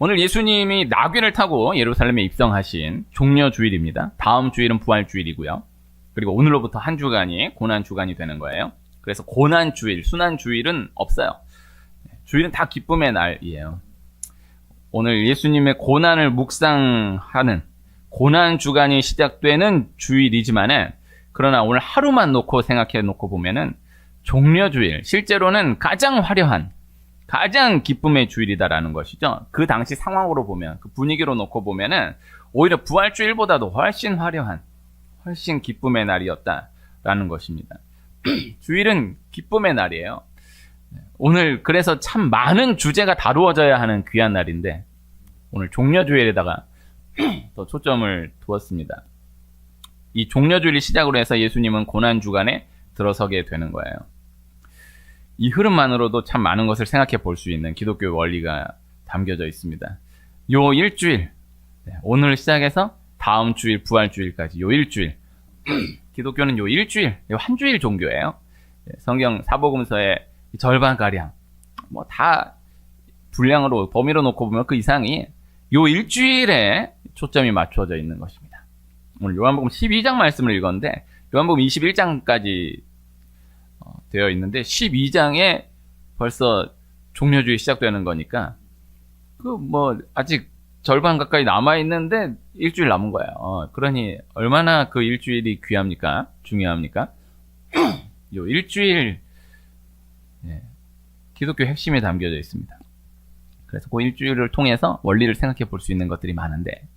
오늘 예수님이 나귀를 타고 예루살렘에 입성하신 종려주일입니다. 다음 주일은 부활주일이고요. 그리고 오늘로부터 한 주간이 고난주간이 되는 거예요. 그래서 고난주일, 순환주일은 없어요. 주일은 다 기쁨의 날이에요. 오늘 예수님의 고난을 묵상하는 고난주간이 시작되는 주일이지만은, 그러나 오늘 하루만 놓고 생각해 놓고 보면은 종려주일, 실제로는 가장 화려한, 가장 기쁨의 주일이다라는 것이죠. 그 당시 상황으로 보면, 그 분위기로 놓고 보면은 오히려 부활주일보다도 훨씬 화려한, 훨씬 기쁨의 날이었다라는 것입니다. 주일은 기쁨의 날이에요. 오늘 그래서 참 많은 주제가 다루어져야 하는 귀한 날인데, 오늘 종려주일에다가 더 초점을 두었습니다. 이 종려주일 시작으로 해서 예수님은 고난주간에 들어서게 되는 거예요. 이 흐름만으로도 참 많은 것을 생각해 볼 수 있는 기독교 원리가 담겨져 있습니다. 요 일주일, 오늘 시작해서 다음 주일 부활주일까지 요 일주일, 기독교는 요 일주일, 요 한 주일 종교예요. 성경 사복음서의 절반가량, 뭐 다 분량으로 범위로 놓고 보면 그 이상이 요 일주일에 초점이 맞춰져 있는 것입니다. 오늘 요한복음 12장 말씀을 읽었는데, 요한복음 21장까지 되어 있는데 12장에 벌써 종려주일이 시작되는 거니까 그 뭐 아직 절반 가까이 남아 있는데 일주일 남은 거예요. 그러니 얼마나 그 일주일이 귀합니까? 중요합니까? 요 일주일, 기독교 핵심에 담겨져 있습니다. 그래서 그 일주일을 통해서 원리를 생각해 볼 수 있는 것들이 많은데,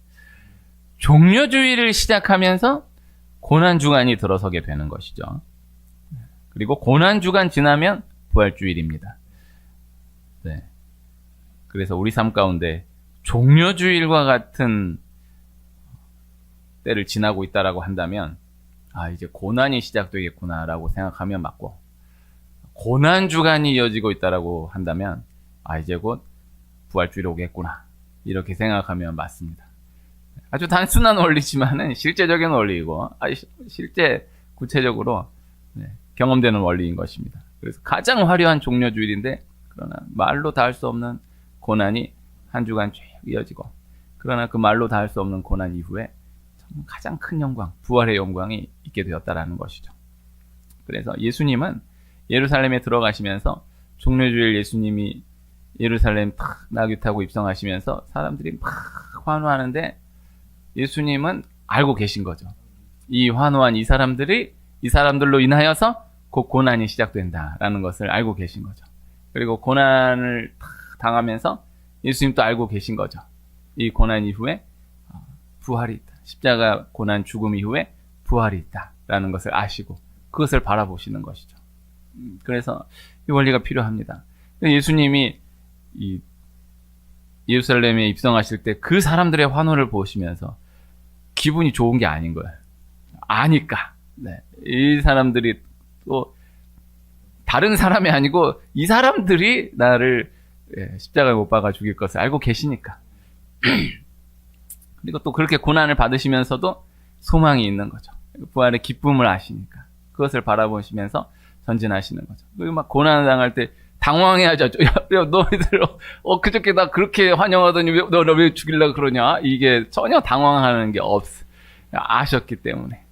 종려주일을 시작하면서 고난주간이 들어서게 되는 것이죠. 그리고 고난주간 지나면 부활주일입니다. 네. 그래서 우리 삶 가운데 종려주일과 같은 때를 지나고 있다라고 한다면, 이제 고난이 시작되겠구나라고 생각하면 맞고, 고난주간이 이어지고 있다라고 한다면, 이제 곧 부활주일이 오겠구나, 이렇게 생각하면 맞습니다. 아주 단순한 원리지만은 실제적인 원리이고, 실제 구체적으로 경험되는 원리인 것입니다. 그래서 가장 화려한 종려주일인데, 그러나 말로 다 할 수 없는 고난이 한 주간 쭉 이어지고, 그러나 그 말로 다 할 수 없는 고난 이후에 가장 큰 영광, 부활의 영광이 있게 되었다라는 것이죠. 그래서 예수님은 예루살렘에 들어가시면서, 종려주일 예수님이 예루살렘 탁 나귀 타고 입성하시면서 사람들이 막 환호하는데, 예수님은 알고 계신 거죠. 이 환호한 이 사람들로 인하여서 곧 고난이 시작된다라는 것을 알고 계신 거죠. 그리고 고난을 당하면서 예수님도 알고 계신 거죠. 이 고난 이후에 부활이 있다. 십자가 고난 죽음 이후에 부활이 있다라는 것을 아시고 그것을 바라보시는 것이죠. 그래서 이 원리가 필요합니다. 예수님이 이 예루살렘에 입성하실 때 그 사람들의 환호를 보시면서 기분이 좋은 게 아닌 거예요. 아니까. 이 사람들이 또 다른 사람이 아니고 이 사람들이 나를 십자가에 못 박아 죽일 것을 알고 계시니까. 그리고 또 그렇게 고난을 받으시면서도 소망이 있는 거죠. 부활의 기쁨을 아시니까 그것을 바라보시면서 전진하시는 거죠. 그리고 막 고난을 당할 때 당황해야죠. 야, 너희들 그저께 나 그렇게 환영하더니 너 왜 죽이려고 그러냐? 이게 전혀 당황하는 게 없어. 아셨기 때문에.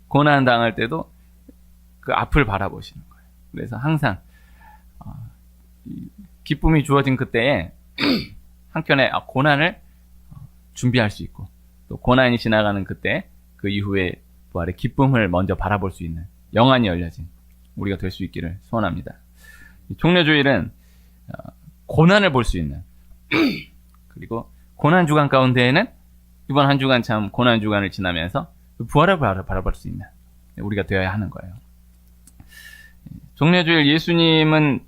고난 당할 때도 그 앞을 바라보시는 거예요. 그래서 항상 기쁨이 주어진 그때에 한켠에 고난을 준비할 수 있고, 또 고난이 지나가는 그때 그 이후에 부활의 기쁨을 먼저 바라볼 수 있는 영안이 열려진 우리가 될 수 있기를 소원합니다. 종려주일은 고난을 볼 수 있는, 그리고 고난주간 가운데에는 이번 한 주간 참 고난주간을 지나면서 부활을 바라볼 수 있는 우리가 되어야 하는 거예요. 종려주일 예수님은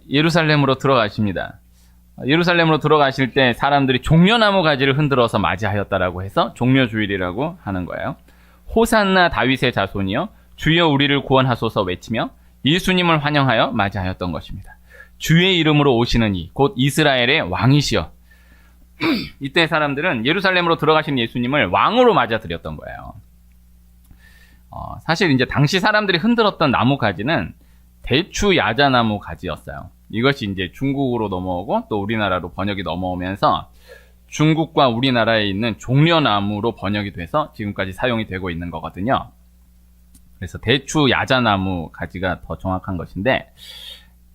예루살렘으로 들어가십니다. 예루살렘으로 들어가실 때 사람들이 종려나무 가지를 흔들어서 맞이하였다라고 해서 종려주일이라고 하는 거예요. 호산나 다윗의 자손이여 주여 우리를 구원하소서 외치며 예수님을 환영하여 맞이하였던 것입니다. 주의 이름으로 오시는 이 곧 이스라엘의 왕이시여. 이때 사람들은 예루살렘으로 들어가신 예수님을 왕으로 맞아들였던 거예요. 사실 이제 당시 사람들이 흔들었던 나무 가지는 대추 야자나무 가지였어요. 이것이 이제 중국으로 넘어오고 또 우리나라로 번역이 넘어오면서 중국과 우리나라에 있는 종려나무로 번역이 돼서 지금까지 사용이 되고 있는 거거든요. 그래서 대추 야자나무 가지가 더 정확한 것인데,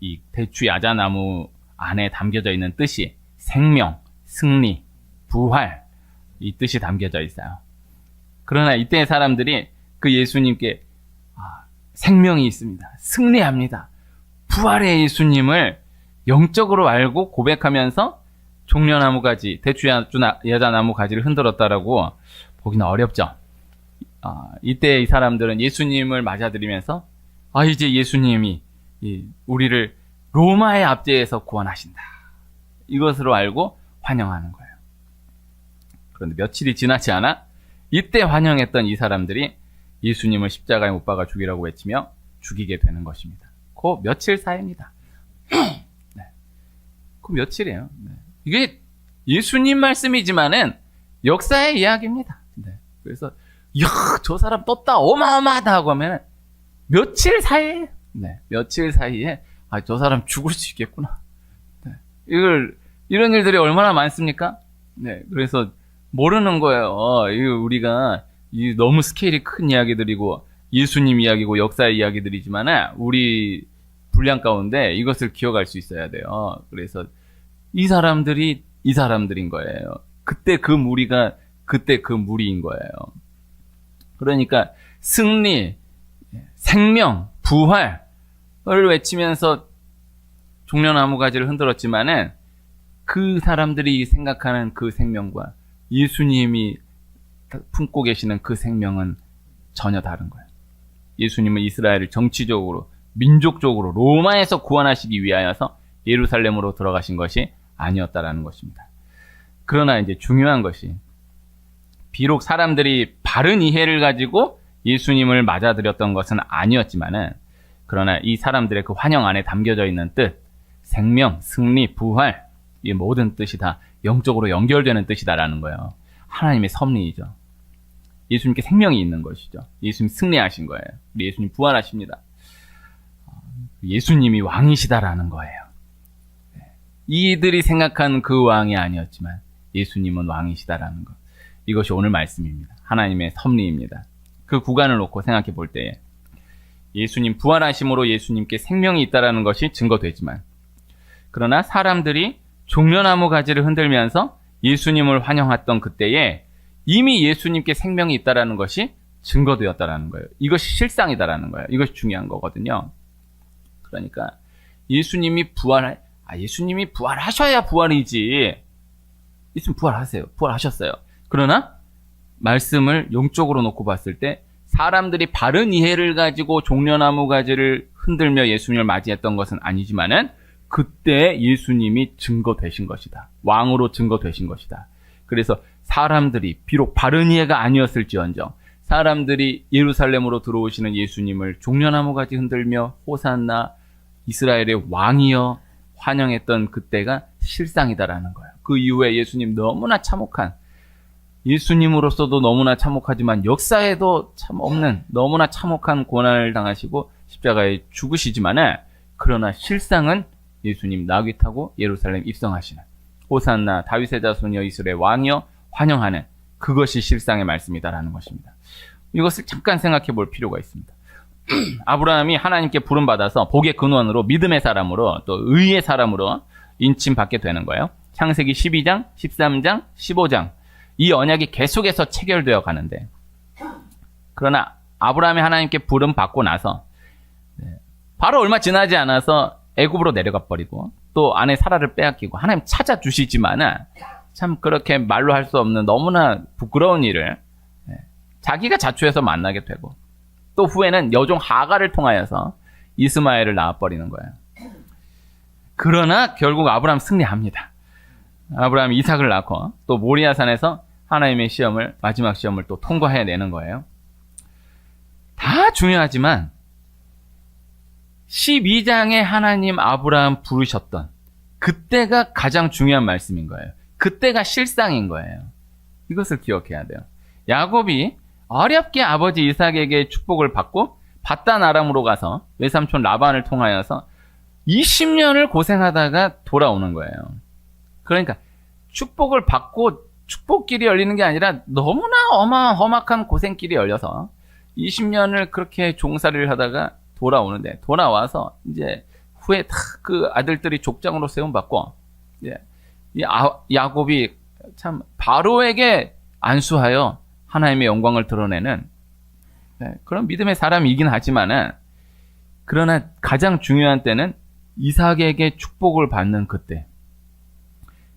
이 대추 야자나무 안에 담겨져 있는 뜻이 생명, 승리, 부활, 이 뜻이 담겨져 있어요. 그러나 이때의 사람들이 그 예수님께 생명이 있습니다, 승리합니다, 부활의 예수님을 영적으로 알고 고백하면서 종려나무 가지, 대추 야자나무 가지를 흔들었다라고 보기는 어렵죠. 이때 이 사람들은 예수님을 맞아들이면서 이제 예수님이 우리를 로마의 압제에서 구원하신다, 이것으로 알고 환영하는 거예요. 그런데 며칠이 지나지 않아 이때 환영했던 이 사람들이 예수님을 십자가에 못 박아 죽이라고 외치며 죽이게 되는 것입니다. 그 며칠 사이입니다. 네. 그 며칠이에요. 네. 이게 예수님 말씀이지만은 역사의 이야기입니다. 네. 그래서 저 사람 떴다, 어마어마하다고 하면 며칠 사이에, 네, 며칠 사이에 저 사람 죽을 수 있겠구나. 네. 이런 일들이 얼마나 많습니까? 네. 그래서 모르는 거예요. 우리가 너무 스케일이 큰 이야기들이고 예수님 이야기고 역사의 이야기들이지만 우리 분량 가운데 이것을 기억할 수 있어야 돼요. 그래서 이 사람들인 거예요. 그때 그 무리가 그때 그 무리인 거예요. 그러니까 승리, 생명, 부활을 외치면서 종려나무 가지를 흔들었지만은 그 사람들이 생각하는 그 생명과 예수님이 품고 계시는 그 생명은 전혀 다른 거예요. 예수님은 이스라엘을 정치적으로, 민족적으로 로마에서 구원하시기 위하여서 예루살렘으로 들어가신 것이 아니었다라는 것입니다. 그러나 이제 중요한 것이, 비록 사람들이 바른 이해를 가지고 예수님을 맞아들였던 것은 아니었지만은, 그러나 이 사람들의 그 환영 안에 담겨져 있는 뜻, 생명, 승리, 부활, 이 모든 뜻이 다 영적으로 연결되는 뜻이다라는 거예요. 하나님의 섭리이죠. 예수님께 생명이 있는 것이죠. 예수님 승리하신 거예요. 우리 예수님 부활하십니다. 예수님이 왕이시다라는 거예요. 이들이 생각한 그 왕이 아니었지만 예수님은 왕이시다라는 것. 이것이 오늘 말씀입니다. 하나님의 섭리입니다. 그 구간을 놓고 생각해 볼 때에 예수님 부활하심으로 예수님께 생명이 있다라는 것이 증거되지만, 그러나 사람들이 종려나무 가지를 흔들면서 예수님을 환영했던 그때에 이미 예수님께 생명이 있다라는 것이 증거되었다라는 거예요. 이것이 실상이다라는 거예요. 이것이 중요한 거거든요. 그러니까 예수님이 부활하셔야 부활이지. 예수님 부활하셨어요. 그러나 말씀을 영적으로 놓고 봤을 때 사람들이 바른 이해를 가지고 종려나무 가지를 흔들며 예수님을 맞이했던 것은 아니지만은 그때 예수님이 증거되신 것이다. 왕으로 증거되신 것이다. 그래서 사람들이 비록 바른 이해가 아니었을지언정 사람들이 예루살렘으로 들어오시는 예수님을 종려나무 가지 흔들며 호산나 이스라엘의 왕이여 환영했던 그때가 실상이다라는 거예요. 그 이후에 예수님 너무나 참혹한, 예수님으로서도 너무나 참혹하지만 역사에도 참 없는 너무나 참혹한 고난을 당하시고 십자가에 죽으시지만은, 그러나 실상은 예수님 나귀 타고 예루살렘 입성하시는, 호산나 다윗의 자손이여 이스라엘 왕이여 환영하는, 그것이 실상의 말씀이다라는 것입니다. 이것을 잠깐 생각해 볼 필요가 있습니다. 아브라함이 하나님께 부름받아서 복의 근원으로 믿음의 사람으로 또 의의 사람으로 인침받게 되는 거예요. 창세기 12장, 13장, 15장 이 언약이 계속해서 체결되어 가는데, 그러나 아브라함이 하나님께 부름받고 나서 바로 얼마 지나지 않아서 애굽으로 내려가 버리고 또 아내 사라를 빼앗기고 하나님 찾아주시지만은 참 그렇게 말로 할 수 없는 너무나 부끄러운 일을 자기가 자초해서 만나게 되고, 또 후에는 여종 하가를 통하여서 이스마엘을 낳아버리는 거예요. 그러나 결국 아브라함 승리합니다. 아브라함이 이삭을 낳고 또 모리아산에서 하나님의 시험을, 마지막 시험을 또 통과해내는 거예요. 다 중요하지만 12장에 하나님 아브라함 부르셨던 그때가 가장 중요한 말씀인 거예요. 그때가 실상인 거예요. 이것을 기억해야 돼요. 야곱이 어렵게 아버지 이삭에게 축복을 받고 바단 아람으로 가서 외삼촌 라반을 통하여서 20년을 고생하다가 돌아오는 거예요. 그러니까 축복을 받고 축복길이 열리는 게 아니라 너무나 험악한 고생길이 열려서 20년을 그렇게 종살이를 하다가 돌아오는데, 돌아와서 이제 후에 다 그 아들들이 족장으로 세움받고, 이제 이 야곱이 참 바로에게 안수하여 하나님의 영광을 드러내는 그런 믿음의 사람이긴 하지만은, 그러나 가장 중요한 때는 이삭에게 축복을 받는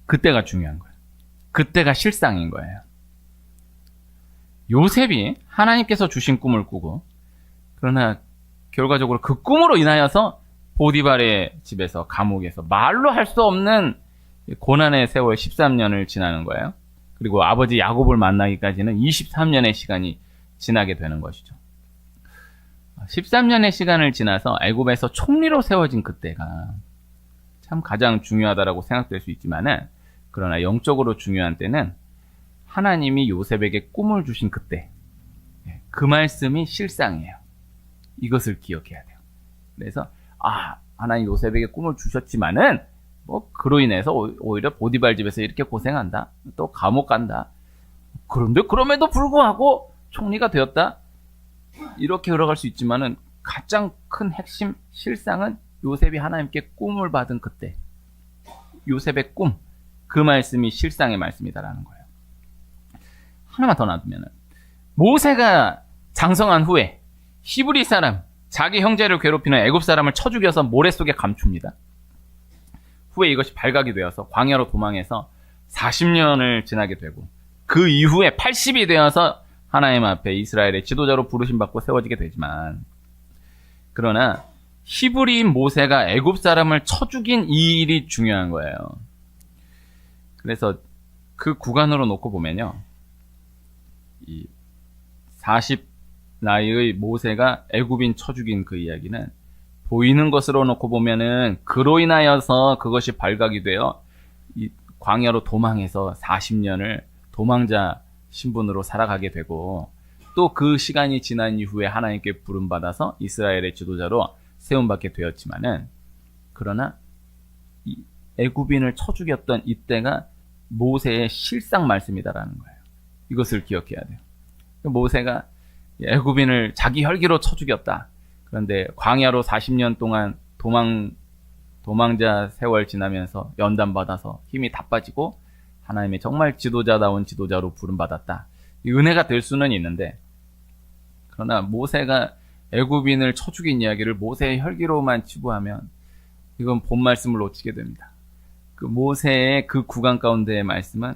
그때가 중요한 거예요. 그때가 실상인 거예요. 요셉이 하나님께서 주신 꿈을 꾸고, 그러나 결과적으로 그 꿈으로 인하여서 보디발의 집에서, 감옥에서 말로 할 수 없는 고난의 세월 13년을 지나는 거예요. 그리고 아버지 야곱을 만나기까지는 23년의 시간이 지나게 되는 것이죠. 13년의 시간을 지나서 애굽에서 총리로 세워진 그때가 참 가장 중요하다라고 생각될 수 있지만은, 그러나 영적으로 중요한 때는 하나님이 요셉에게 꿈을 주신 그때, 그 말씀이 실상이에요. 이것을 기억해야 돼요. 그래서 하나님 요셉에게 꿈을 주셨지만은 그로 인해서 오히려 보디발 집에서 이렇게 고생한다, 또 감옥 간다, 그런데 그럼에도 불구하고 총리가 되었다, 이렇게 흘러갈 수 있지만은 가장 큰 핵심 실상은 요셉이 하나님께 꿈을 받은 그때, 요셉의 꿈, 그 말씀이 실상의 말씀이다라는 거예요. 하나만 더 놔두면은, 모세가 장성한 후에 히브리 사람, 자기 형제를 괴롭히는 애굽 사람을 쳐 죽여서 모래 속에 감춥니다. 후에 이것이 발각이 되어서 광야로 도망해서 40년을 지나게 되고, 그 이후에 80이 되어서 하나님 앞에 이스라엘의 지도자로 부르심받고 세워지게 되지만, 그러나 히브리인 모세가 애굽 사람을 쳐 죽인 이 일이 중요한 거예요. 그래서 그 구간으로 놓고 보면요, 이 40 나이의 모세가 애굽인 쳐 죽인 그 이야기는 보이는 것으로 놓고 보면은 그로 인하여서 그것이 발각이 되어 이 광야로 도망해서 40년을 도망자 신분으로 살아가게 되고, 또 그 시간이 지난 이후에 하나님께 부름받아서 이스라엘의 지도자로 세움받게 되었지만은, 그러나 이 애굽인을 쳐 죽였던 이때가 모세의 실상 말씀이다라는 거예요. 이것을 기억해야 돼요. 모세가 애굽인을 자기 혈기로 쳐 죽였다. 그런데 광야로 40년 동안 도망자 세월 지나면서 연단받아서 힘이 다 빠지고 하나님의 정말 지도자다운 지도자로 부름받았다. 이 은혜가 될 수는 있는데, 그러나 모세가 애굽인을 쳐 죽인 이야기를 모세의 혈기로만 치부하면 이건 본 말씀을 놓치게 됩니다. 그 모세의 그 구간 가운데의 말씀은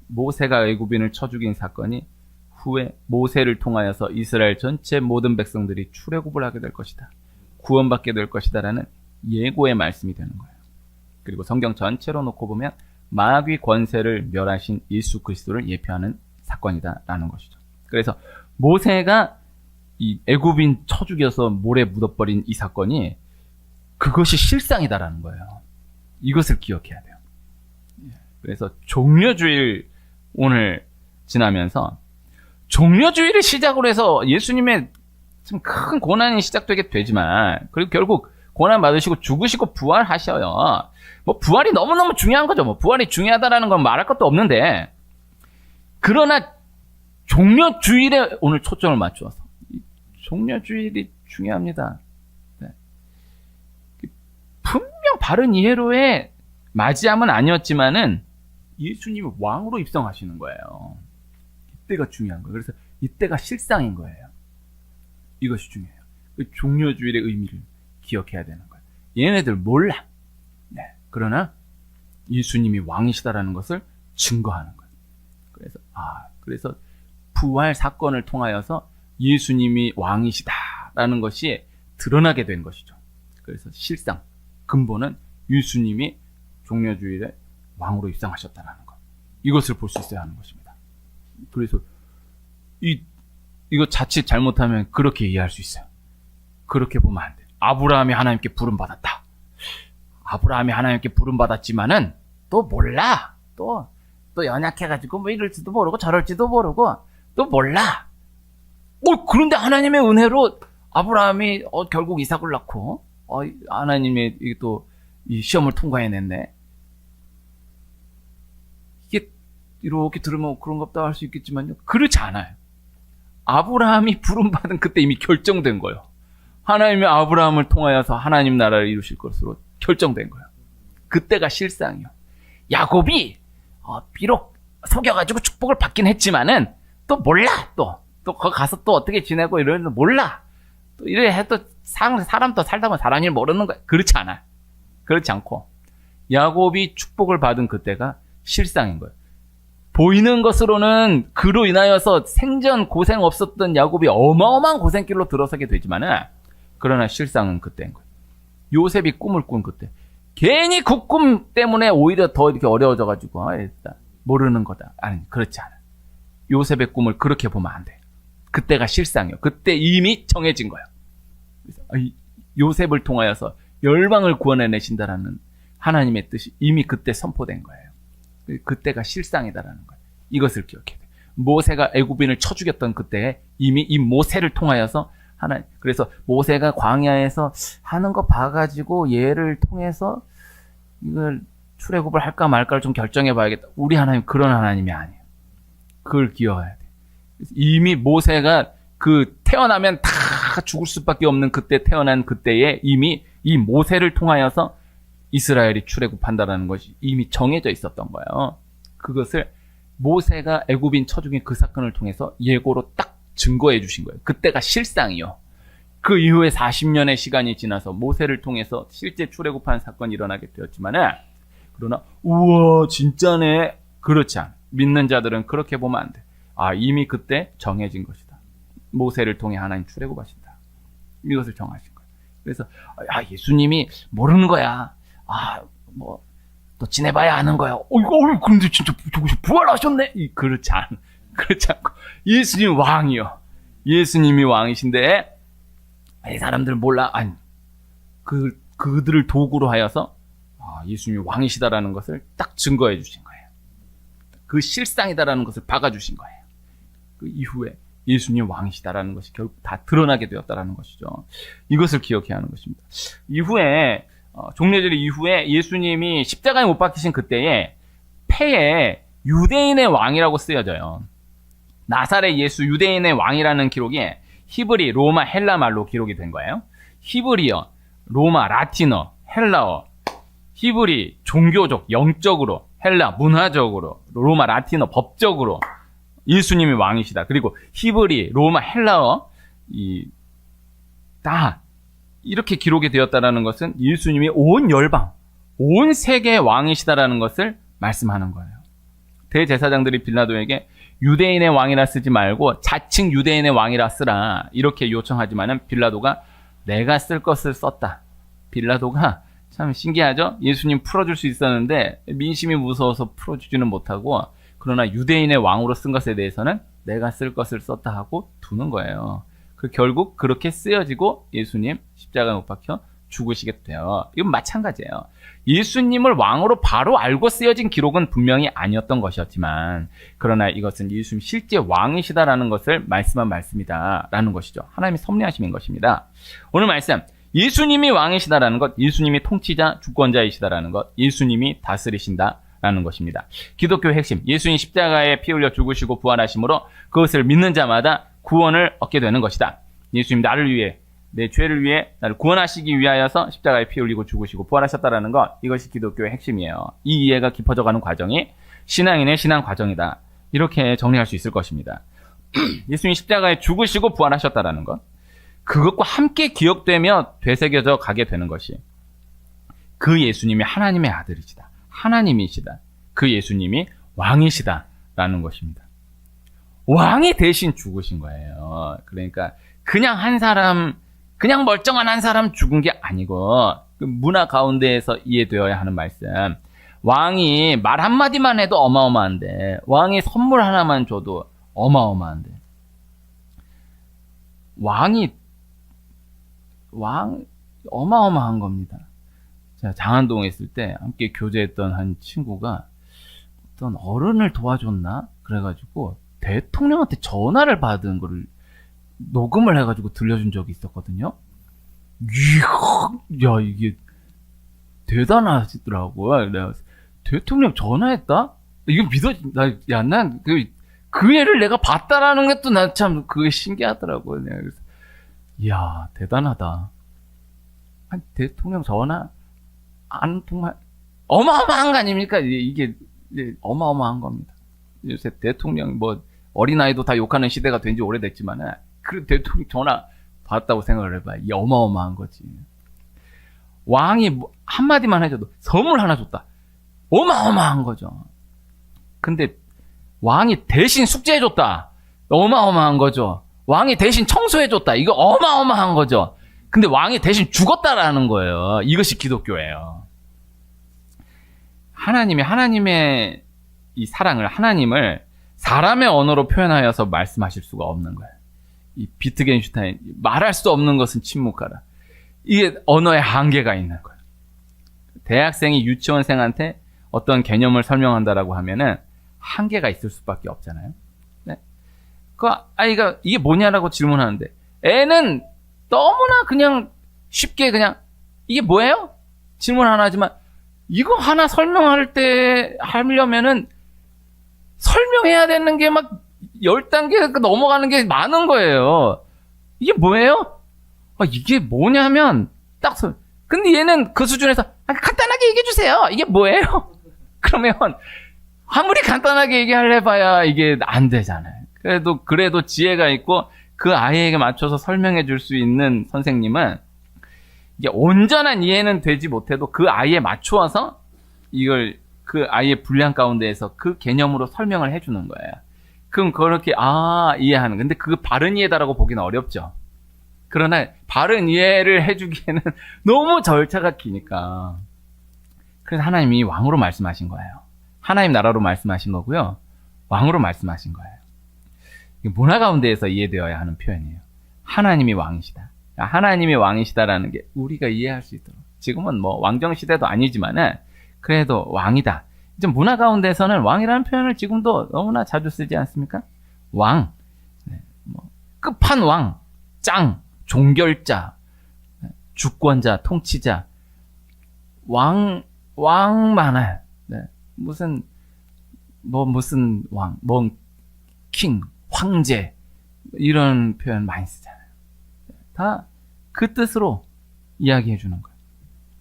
모세가 애굽인을 쳐 죽인 사건이 후에 모세를 통하여서 이스라엘 전체 모든 백성들이 출애굽을 하게 될 것이다, 구원받게 될 것이다라는 예고의 말씀이 되는 거예요. 그리고 성경 전체로 놓고 보면 마귀 권세를 멸하신 예수 그리스도를 예표하는 사건이다라는 것이죠. 그래서 모세가 이 애굽인 쳐 죽여서 모래 묻어버린 이 사건이 그것이 실상이다라는 거예요. 이것을 기억해야 돼요. 그래서 종려주일 오늘 지나면서, 종려주일을 시작으로 해서 예수님의 참 큰 고난이 시작되게 되지만, 그리고 결국 고난 받으시고 죽으시고 부활하셔요. 부활이 너무너무 중요한 거죠. 부활이 중요하다라는 건 말할 것도 없는데, 그러나 종려주일에 오늘 초점을 맞추어서, 종려주일이 중요합니다. 네. 분명 바른 이해로의 맞이함은 아니었지만은 예수님이 왕으로 입성하시는 거예요. 이때가 중요한 거예요. 그래서 이때가 실상인 거예요. 이것이 중요해요. 그 종려주일의 의미를 기억해야 되는 거예요. 얘네들 몰라. 네. 그러나 예수님이 왕이시다라는 것을 증거하는 거예요. 그래서 부활 사건을 통하여서 예수님이 왕이시다라는 것이 드러나게 된 것이죠. 그래서 실상, 근본은 예수님이 종려주일에 왕으로 입성하셨다라는 것. 이것을 볼 수 있어야 하는 것입니다. 그래서 이거 자칫 잘못하면 그렇게 이해할 수 있어요. 그렇게 보면 안 돼요. 아브라함이 하나님께 부름받았다. 아브라함이 하나님께 부름받았지만은 또 몰라. 또 연약해가지고 이럴지도 모르고 저럴지도 모르고 또 몰라. 그런데 하나님의 은혜로 아브라함이 결국 이삭을 낳고 하나님이 이게 또 이 시험을 통과해냈네. 이게 이렇게 들으면 그런갑다 할 수 있겠지만요. 그렇지 않아요. 아브라함이 부름받은 그때 이미 결정된 거예요. 하나님이 아브라함을 통하여서 하나님 나라를 이루실 것으로 결정된 거예요. 그때가 실상이요. 야곱이 비록 속여가지고 축복을 받긴 했지만은 또 몰라. 또 거기 가서 또 어떻게 지내고 이러는데 몰라. 또 이래 해도 사람 또 살다 보면 사람 일 모르는 거야. 그렇지 않아요. 그렇지 않고 야곱이 축복을 받은 그때가 실상인 거예요. 보이는 것으로는 그로 인하여서 생전 고생 없었던 야곱이 어마어마한 고생길로 들어서게 되지만은 그러나 실상은 그때인 거예요. 요셉이 꿈을 꾼 그때. 괜히 그 꿈 때문에 오히려 더 이렇게 어려워져가지고 모르는 거다. 아니 그렇지 않아. 요셉의 꿈을 그렇게 보면 안 돼. 그때가 실상이요. 그때 이미 정해진 거예요. 그래서 요셉을 통하여서 열방을 구원해내신다라는 하나님의 뜻이 이미 그때 선포된 거예요. 그때가 실상이다라는 거예요. 이것을 기억해야 돼요. 모세가 애굽인을 쳐 죽였던 그때에 이미 이 모세를 통하여서 하나님, 그래서 모세가 광야에서 하는 거 봐가지고 얘를 통해서 이걸 출애굽을 할까 말까를 좀 결정해 봐야겠다. 우리 하나님 그런 하나님이 아니에요. 그걸 기억해야 돼. 이미 모세가 태어나면 다 죽을 수밖에 없는 그때 태어난 그때에 이미 이 모세를 통하여서 이스라엘이 출애굽한다라는 것이 이미 정해져 있었던 거예요. 그것을 모세가 애굽인 쳐 죽인 그 사건을 통해서 예고로 딱 증거해 주신 거예요. 그때가 실상이요. 그 이후에 40년의 시간이 지나서 모세를 통해서 실제 출애굽한 사건이 일어나게 되었지만은 그러나 우와 진짜네. 그렇지 않아. 믿는 자들은 그렇게 보면 안 돼. 이미 그때 정해진 것이다. 모세를 통해 하나님 출애굽하신다. 이것을 정하신 거예요. 그래서 예수님이 모르는 거야. 또 지내봐야 아는 거야. 근데 진짜 부활하셨네. 그렇지 않고 예수님 왕이요. 예수님이 왕이신데 이 사람들 몰라. 아니 그들을 도구로 하여서 예수님이 왕이시다라는 것을 딱 증거해 주신 거예요. 그 실상이다라는 것을 박아주신 거예요. 그 이후에 예수님 왕이시다라는 것이 결국 다 드러나게 되었다라는 것이죠. 이것을 기억해야 하는 것입니다. 이후에 종려절 이후에 예수님이 십자가에 못 박히신 그때에 폐에 유대인의 왕이라고 쓰여져요. 나사렛 예수 유대인의 왕이라는 기록이 히브리, 로마, 헬라 말로 기록이 된 거예요. 히브리어, 로마, 라틴어, 헬라어, 히브리 종교적, 영적으로, 헬라 문화적으로, 로마, 라틴어 법적으로 예수님이 왕이시다. 그리고 히브리, 로마, 헬라어 다 이렇게 기록이 되었다라는 것은 예수님이 온 열방, 온 세계의 왕이시다라는 것을 말씀하는 거예요. 대제사장들이 빌라도에게 유대인의 왕이라 쓰지 말고 자칭 유대인의 왕이라 쓰라 이렇게 요청하지만은 빌라도가 내가 쓸 것을 썼다. 빌라도가 참 신기하죠? 예수님 풀어줄 수 있었는데 민심이 무서워서 풀어주지는 못하고 그러나 유대인의 왕으로 쓴 것에 대해서는 내가 쓸 것을 썼다 하고 두는 거예요. 결국 그렇게 쓰여지고 예수님 십자가에 못 박혀 죽으시게 돼요. 이건 마찬가지예요. 예수님을 왕으로 바로 알고 쓰여진 기록은 분명히 아니었던 것이었지만 그러나 이것은 예수님 실제 왕이시다라는 것을 말씀한 말씀이다라는 것이죠. 하나님이 섭리하심인 것입니다. 오늘 말씀 예수님이 왕이시다라는 것, 예수님이 통치자, 주권자이시다라는 것, 예수님이 다스리신다라는 것입니다. 기독교의 핵심, 예수님 십자가에 피 흘려 죽으시고 부활하심으로 그것을 믿는 자마다 구원을 얻게 되는 것이다. 예수님 나를 위해 내 죄를 위해 나를 구원하시기 위하여서 십자가에 피 흘리고 죽으시고 부활하셨다라는 것, 이것이 기독교의 핵심이에요. 이 이해가 깊어져가는 과정이 신앙인의 신앙 과정이다. 이렇게 정리할 수 있을 것입니다. 예수님 십자가에 죽으시고 부활하셨다라는 것, 그것과 함께 기억되며 되새겨져 가게 되는 것이 그 예수님이 하나님의 아들이시다. 하나님이시다. 그 예수님이 왕이시다라는 것입니다. 왕이 대신 죽으신 거예요. 그러니까 그냥 한 사람, 그냥 멀쩡한 한 사람 죽은 게 아니고 그 문화 가운데에서 이해되어야 하는 말씀. 왕이 말 한마디만 해도 어마어마한데 왕이 선물 하나만 줘도 어마어마한데 왕 어마어마한 겁니다. 제가 장안동에 있을 때 함께 교제했던 한 친구가 어떤 어른을 도와줬나? 그래가지고 대통령한테 전화를 받은 거를 녹음을 해가지고 들려준 적이 있었거든요. 야, 이게 대단하시더라고요. 내가 대통령 전화했다? 이거 야, 난 그 애를 내가 봤다라는 것도 난 참 그게 신기하더라고요. 내가 그래서, 이야, 대단하다. 한 대통령 전화 안 통화, 어마어마한 거 아닙니까? 이게 어마어마한 겁니다. 요새 대통령 뭐 어린아이도 다 욕하는 시대가 된 지 오래됐지만은 그 대통령 전화 받았다고 생각을 해봐. 이게 어마어마한 거지. 왕이 뭐 한마디만 해줘도 선물 하나 줬다. 어마어마한 거죠. 근데 왕이 대신 숙제해줬다. 어마어마한 거죠. 왕이 대신 청소해줬다. 이거 어마어마한 거죠. 근데 왕이 대신 죽었다라는 거예요. 이것이 기독교예요. 하나님의 이 사랑을, 하나님을 사람의 언어로 표현하여서 말씀하실 수가 없는 거예요. 이 비트겐슈타인, 말할 수 없는 것은 침묵하라. 이게 언어의 한계가 있는 거예요. 대학생이 유치원생한테 어떤 개념을 설명한다라고 하면은 한계가 있을 수밖에 없잖아요. 네? 그 아이가 이게 뭐냐라고 질문하는데 애는 너무나 그냥 쉽게 그냥 이게 뭐예요? 질문 하나 하지만 이거 하나 설명할 때 하려면은 설명해야 되는 게 막 10단계 넘어가는 게 많은 거예요. 이게 뭐예요? 이게 뭐냐면 근데 얘는 그 수준에서 간단하게 얘기해 주세요. 이게 뭐예요? 그러면 아무리 간단하게 얘기하려 해봐야 이게 안 되잖아요. 그래도 지혜가 있고 그 아이에게 맞춰서 설명해 줄 수 있는 선생님은 이게 온전한 이해는 되지 못해도 그 아이에 맞추어서 이걸 그 아이의 분량 가운데에서 그 개념으로 설명을 해주는 거예요. 그럼 그렇게 이해하는. 근데 그 바른 이해다라고 보기는 어렵죠. 그러나 바른 이해를 해주기에는 너무 절차가 기니까. 그래서 하나님이 왕으로 말씀하신 거예요. 하나님 나라로 말씀하신 거고요. 왕으로 말씀하신 거예요. 문화 가운데에서 이해되어야 하는 표현이에요. 하나님이 왕이시다. 하나님이 왕이시다라는 게 우리가 이해할 수 있도록. 지금은 뭐 왕정 시대도 아니지만은 그래도 왕이다. 이제 문화 가운데서는 왕이라는 표현을 지금도 너무나 자주 쓰지 않습니까? 왕, 끝판왕, 짱, 종결자, 주권자, 통치자, 왕만을, 무슨 왕, 킹, 황제, 이런 표현 많이 쓰잖아요. 다 그 뜻으로 이야기해 주는 거예요.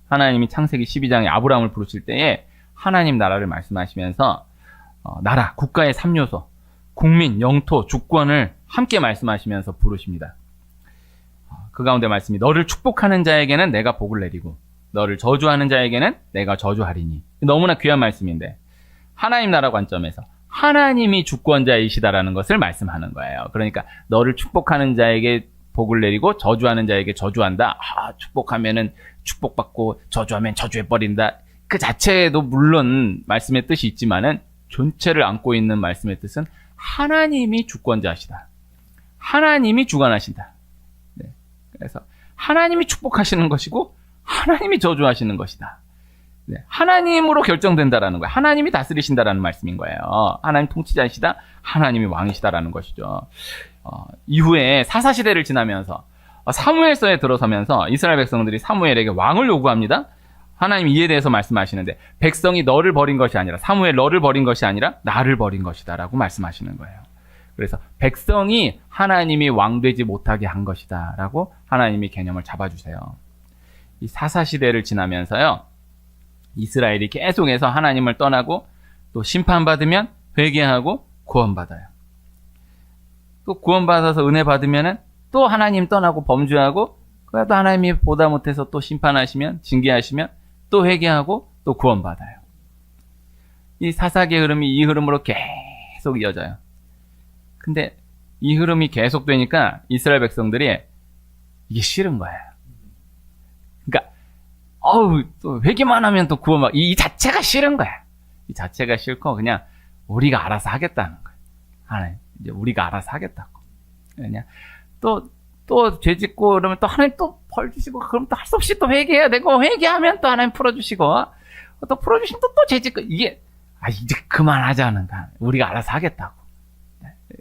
하나님이 창세기 12장에 아브라함을 부르실 때에 하나님 나라를 말씀하시면서 나라, 국가의 3요소, 국민, 영토, 주권을 함께 말씀하시면서 부르십니다. 그 가운데 말씀이 너를 축복하는 자에게는 내가 복을 내리고 너를 저주하는 자에게는 내가 저주하리니. 너무나 귀한 말씀인데 하나님 나라 관점에서 하나님이 주권자이시다라는 것을 말씀하는 거예요. 그러니까 너를 축복하는 자에게 복을 내리고 저주하는 자에게 저주한다. 축복하면은 축복받고 저주하면 저주해버린다. 그 자체에도 물론 말씀의 뜻이 있지만은 전체를 안고 있는 말씀의 뜻은 하나님이 주권자시다. 하나님이 주관하신다. 네. 그래서 하나님이 축복하시는 것이고 하나님이 저주하시는 것이다. 네. 하나님으로 결정된다라는 거예요. 하나님이 다스리신다라는 말씀인 거예요. 하나님 통치자이시다. 하나님이 왕이시다라는 것이죠. 이후에 사사시대를 지나면서 사무엘서에 들어서면서 이스라엘 백성들이 사무엘에게 왕을 요구합니다. 하나님 이에 대해서 말씀하시는데 백성이 너를 버린 것이 아니라 사무엘 너를 버린 것이 아니라 나를 버린 것이다 라고 말씀하시는 거예요. 그래서 백성이 하나님이 왕되지 못하게 한 것이다 라고 하나님이 개념을 잡아주세요. 이 사사시대를 지나면서요 이스라엘이 계속해서 하나님을 떠나고 또 심판받으면 회개하고 구원받아요. 또 구원받아서 은혜 받으면은 또 하나님 떠나고 범죄하고 그래도 하나님이 보다 못해서 또 심판하시면 징계하시면 또 회개하고 또 구원받아요. 이 사사기의 흐름이 이 흐름으로 계속 이어져요. 근데 이 흐름이 계속되니까 이스라엘 백성들이 이게 싫은 거예요. 그러니까 또 회개만 하면 또 구원받 이 자체가 싫은 거야. 이 자체가 싫고 그냥 우리가 알아서 하겠다는 거예요. 하나님 이제 우리가 알아서 하겠다고. 그냥 또 죄 짓고 그러면 또 하나님 또 벌 주시고 그럼 또 할 수 없이 또 회개해야 되고 회개하면 또 하나님 풀어주시고 또 풀어주시면 또 죄 짓고 이게 이제 그만하자는 거야. 우리가 알아서 하겠다고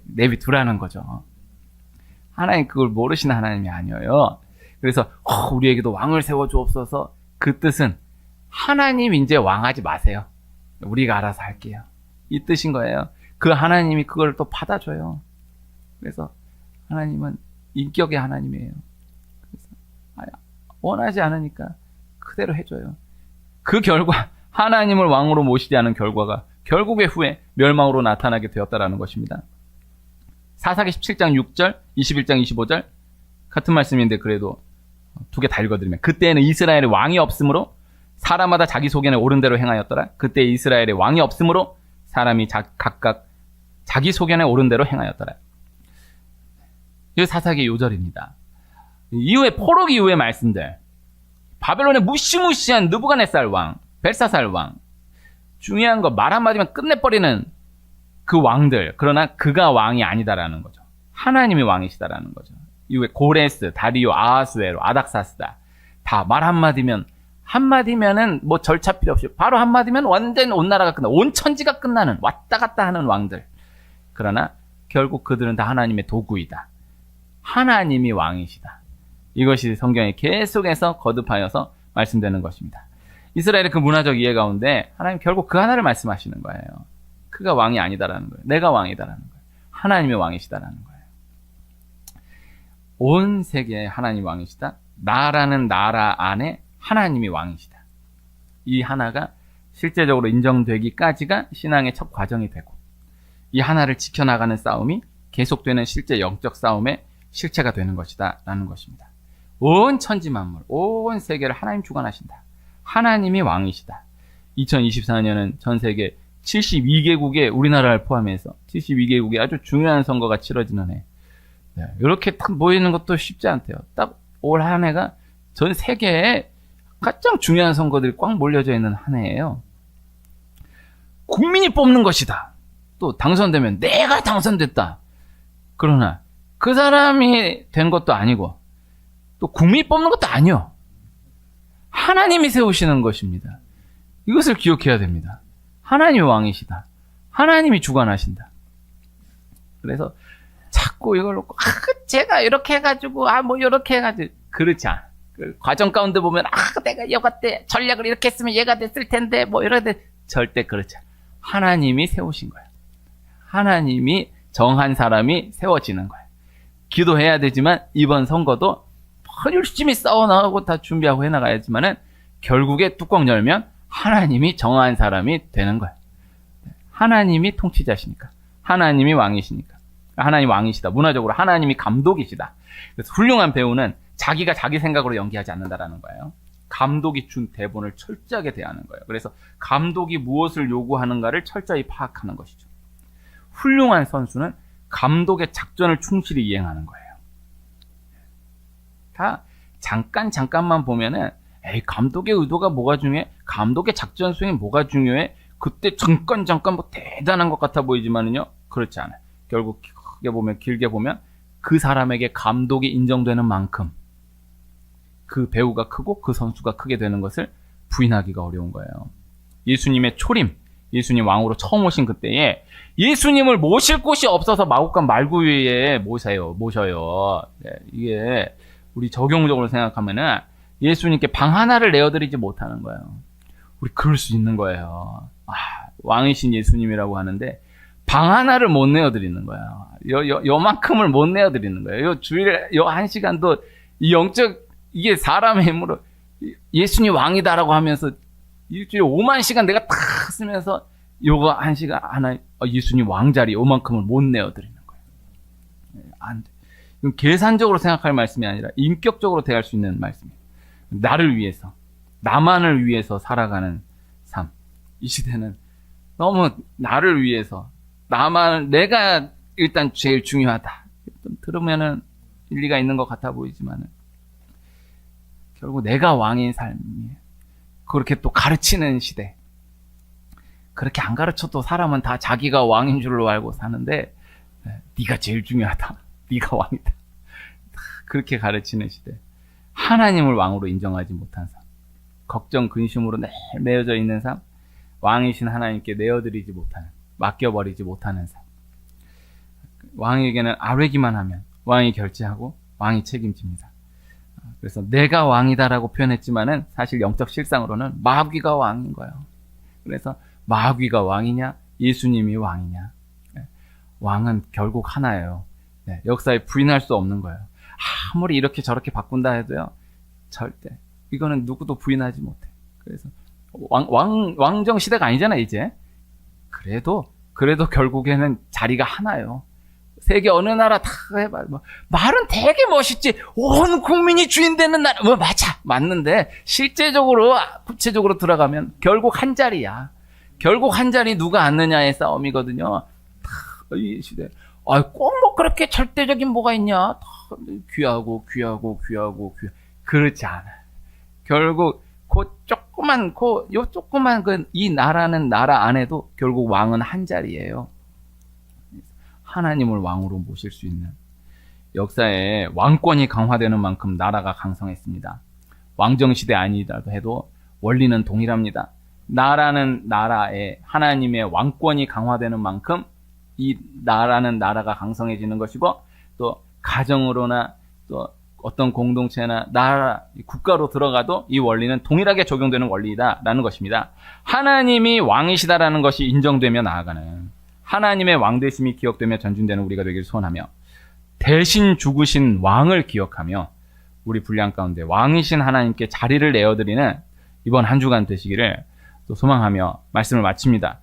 내비두라는 거죠. 하나님 그걸 모르시는 하나님이 아니에요. 그래서 우리에게도 왕을 세워주옵소서. 그 뜻은 하나님 이제 왕하지 마세요. 우리가 알아서 할게요. 이 뜻인 거예요. 그 하나님이 그걸 또 받아줘요. 그래서 하나님은 인격의 하나님이에요. 그래서 원하지 않으니까 그대로 해줘요. 그 결과 하나님을 왕으로 모시지 않은 결과가 결국의 후에 멸망으로 나타나게 되었다라는 것입니다. 사사기 17장 6절, 21장 25절 같은 말씀인데 그래도 두 개 다 읽어드리면, 그때에는 이스라엘에 왕이 없으므로 사람마다 자기 소견에 옳은 대로 행하였더라. 그때 이스라엘에 왕이 없으므로 사람이 각각 자기 소견에 옳은 대로 행하였더라. 이 사사기 요절입니다. 이후에 포로기 이후의 말씀들, 바벨론의 무시무시한 느부갓네살 왕, 벨사살 왕, 중요한 거 말 한마디면 끝내버리는 그 왕들, 그러나 그가 왕이 아니다라는 거죠. 하나님이 왕이시다라는 거죠. 이후에 고레스, 다리오, 아하수에로, 아닥사스다, 다 말 한마디면은 뭐 절차 필요 없이 바로 한마디면 완전 온 나라가 끝나, 온 천지가 끝나는, 왔다 갔다 하는 왕들. 그러나 결국 그들은 다 하나님의 도구이다. 하나님이 왕이시다. 이것이 성경에 계속해서 거듭하여서 말씀되는 것입니다. 이스라엘의 그 문화적 이해 가운데 하나님 결국 그 하나를 말씀하시는 거예요. 그가 왕이 아니다라는 거예요. 내가 왕이다라는 거예요. 하나님이 왕이시다라는 거예요. 온 세계에 하나님이 왕이시다. 나라는 나라 안에 하나님이 왕이시다. 이 하나가 실제적으로 인정되기까지가 신앙의 첫 과정이 되고, 이 하나를 지켜나가는 싸움이 계속되는 실제 영적 싸움의 실체가 되는 것이다 라는 것입니다. 온 천지 만물, 온 세계를 하나님 주관하신다. 하나님이 왕이시다. 2024년은 전 세계 72개국에 우리나라를 포함해서 72개국에 아주 중요한 선거가 치러지는 해. 네, 이렇게 딱 모이는 것도 쉽지 않대요. 딱 올 한 해가 전 세계에 가장 중요한 선거들이 꽉 몰려져 있는 한 해예요. 국민이 뽑는 것이다. 또 당선되면 내가 당선됐다. 그러나 그 사람이 된 것도 아니고 또 국민이 뽑는 것도 아니요. 하나님이 세우시는 것입니다. 이것을 기억해야 됩니다. 하나님이 왕이시다. 하나님이 주관하신다. 그래서 자꾸 이걸 놓고 제가 이렇게 해가지고 뭐 이렇게 해가지고 그렇지 않아. 그 과정 가운데 보면 내가 여가 때 전략을 이렇게 했으면 얘가 됐을 텐데 뭐 이러는데 절대 그렇지 않아. 하나님이 세우신 거야. 하나님이 정한 사람이 세워지는 거야. 기도해야 되지만 이번 선거도 열심히 싸워나가고 다 준비하고 해나가야지만은 결국에 뚜껑 열면 하나님이 정한 사람이 되는 거야. 하나님이 통치자시니까. 하나님이 왕이시니까. 하나님 왕이시다. 문화적으로 하나님이 감독이시다. 그래서 훌륭한 배우는 자기가 자기 생각으로 연기하지 않는다라는 거예요. 감독이 준 대본을 철저하게 대하는 거예요. 그래서 감독이 무엇을 요구하는가를 철저히 파악하는 것이죠. 훌륭한 선수는 감독의 작전을 충실히 이행하는 거예요. 다 잠깐만 보면은 감독의 의도가 뭐가 중요해? 감독의 작전 수행이 뭐가 중요해? 그때 잠깐 뭐 대단한 것 같아 보이지만은요, 그렇지 않아요. 결국 길게 보면 그 사람에게 감독이 인정되는 만큼 그 배우가 크고 그 선수가 크게 되는 것을 부인하기가 어려운 거예요. 예수님의 초림, 예수님 왕으로 처음 오신 그때에 예수님을 모실 곳이 없어서 마구간 말구유에 모셔요. 네, 이게 우리 적용적으로 생각하면은 예수님께 방 하나를 내어드리지 못하는 거예요. 우리 그럴 수 있는 거예요. 왕이신 예수님이라고 하는데 방 하나를 못 내어드리는 거예요. 요만큼을 못 내어드리는 거예요. 요 주일에 한 시간도 이 영적, 이게 사람의 힘으로 예수님 왕이다라고 하면서 일주일에 5만 시간 내가 다 쓰면서 요거 한 시간 하나 예수님 왕자리 요만큼을 못 내어드리는 거예요. 안 돼. 이건 계산적으로 생각할 말씀이 아니라 인격적으로 대할 수 있는 말씀이에요. 나를 위해서, 나만을 위해서 살아가는 삶. 이 시대는 너무 나를 위해서, 내가 일단 제일 중요하다. 들으면은 일리가 있는 것 같아 보이지만은 결국 내가 왕인 삶이에요. 그렇게 또 가르치는 시대. 그렇게 안 가르쳐도 사람은 다 자기가 왕인 줄로 알고 사는데 네가 제일 중요하다. 네가 왕이다. 그렇게 가르치는 시대. 하나님을 왕으로 인정하지 못한 삶. 걱정, 근심으로 늘 매여져 있는 삶. 왕이신 하나님께 내어드리지 못하는, 맡겨버리지 못하는 삶. 왕에게는 아뢰기만 하면 왕이 결제하고 왕이 책임집니다. 그래서 내가 왕이다라고 표현했지만은 사실 영적 실상으로는 마귀가 왕인 거예요. 그래서 마귀가 왕이냐, 예수님이 왕이냐. 왕은 결국 하나예요. 역사에 부인할 수 없는 거예요. 아무리 이렇게 저렇게 바꾼다 해도요, 절대 이거는 누구도 부인하지 못해. 그래서 왕정 시대가 아니잖아 이제. 그래도 결국에는 자리가 하나예요. 세계 어느 나라 다 해봐. 말은 되게 멋있지. 온 국민이 주인 되는 나라. 맞는데 실제적으로 구체적으로 들어가면 결국 한 자리야. 결국 한 자리 누가 앉느냐의 싸움이거든요. 이 시대. 꼭 뭐 그렇게 절대적인 뭐가 있냐? 다 귀하고. 그렇지 않아. 결국 조그만 이 나라는 나라 안에도 결국 왕은 한 자리예요. 하나님을 왕으로 모실 수 있는 역사에 왕권이 강화되는 만큼 나라가 강성했습니다. 왕정시대 아니더라도 해도 원리는 동일합니다. 나라는 나라에 하나님의 왕권이 강화되는 만큼 이 나라는 나라가 강성해지는 것이고, 또 가정으로나 또 어떤 공동체나 나라, 국가로 들어가도 이 원리는 동일하게 적용되는 원리다라는 것입니다. 하나님이 왕이시다라는 것이 인정되며 나아가는 하나님의 왕되심이 기억되며 전진되는 우리가 되기를 소원하며, 대신 죽으신 왕을 기억하며 우리 분량 가운데 왕이신 하나님께 자리를 내어드리는 이번 한 주간 되시기를 또 소망하며 말씀을 마칩니다.